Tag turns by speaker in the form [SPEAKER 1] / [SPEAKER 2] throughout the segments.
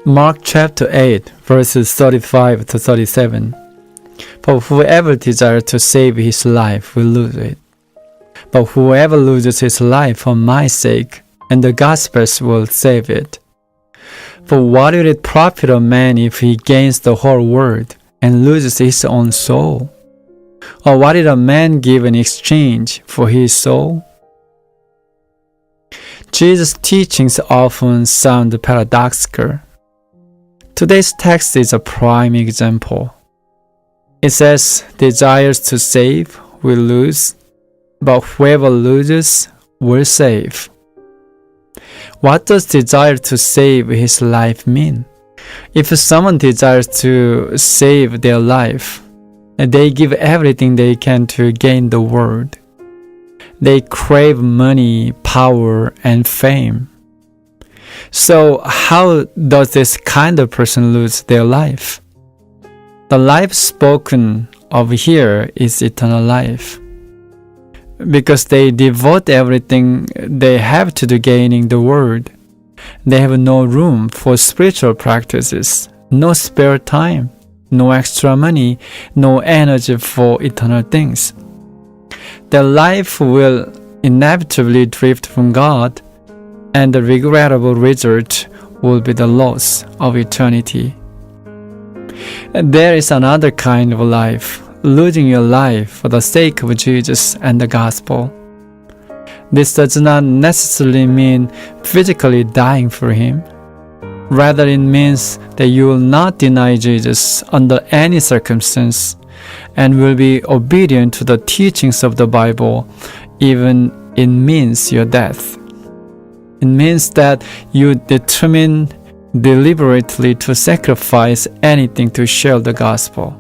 [SPEAKER 1] Mark chapter 8, verses 35 to 37. For whoever desires to save his life will lose it. But whoever loses his life for my sake and the gospel's will save it. For what will it profit a man if he gains the whole world and loses his own soul? Or what did a man give in exchange for his soul? Jesus' teachings often sound paradoxical. Today's text is a prime example. It says, desires to save will lose, but whoever loses will save. What does desire to save his life mean? If someone desires to save their life, they give everything they can to gain the world. They crave money, power, and fame. So how does this kind of person lose their life? The life spoken of here is eternal life. Because they devote everything they have to the gaining the world, they have no room for spiritual practices, no spare time, no extra money, no energy for eternal things. Their life will inevitably drift from God, and the regrettable result will be the loss of eternity. And there is another kind of life, losing your life for the sake of Jesus and the gospel. This does not necessarily mean physically dying for Him. Rather, it means that you will not deny Jesus under any circumstance and will be obedient to the teachings of the Bible, even it means your death. It means that you determine deliberately to sacrifice anything to share the gospel.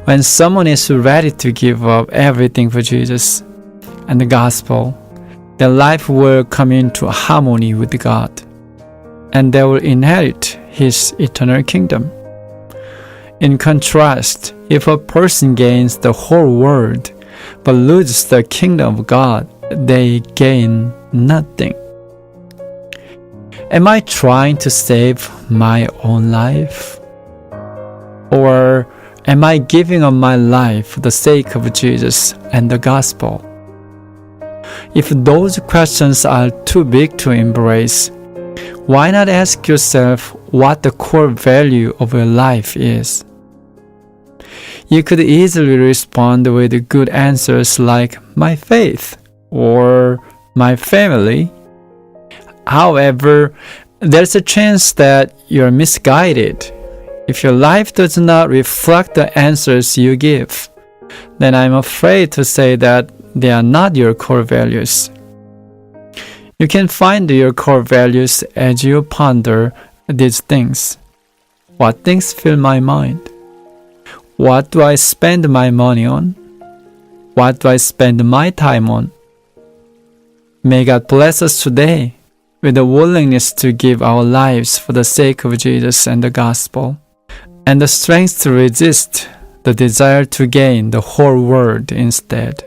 [SPEAKER 1] When someone is ready to give up everything for Jesus and the gospel, their life will come into harmony with God, and they will inherit His eternal kingdom. In contrast, if a person gains the whole world but loses the kingdom of God, they gain nothing. Am I trying to save my own life? Or am I giving up my life for the sake of Jesus and the gospel? If those questions are too big to embrace, why not ask yourself what the core value of your life is? You could easily respond with good answers like my faith or my family. However, there's a chance that you're misguided. If your life does not reflect the answers you give, then I'm afraid to say that they are not your core values. You can find your core values as you ponder these things. What things fill my mind? What do I spend my money on? What do I spend my time on? May God bless us today with the willingness to give our lives for the sake of Jesus and the gospel, and the strength to resist the desire to gain the whole world instead.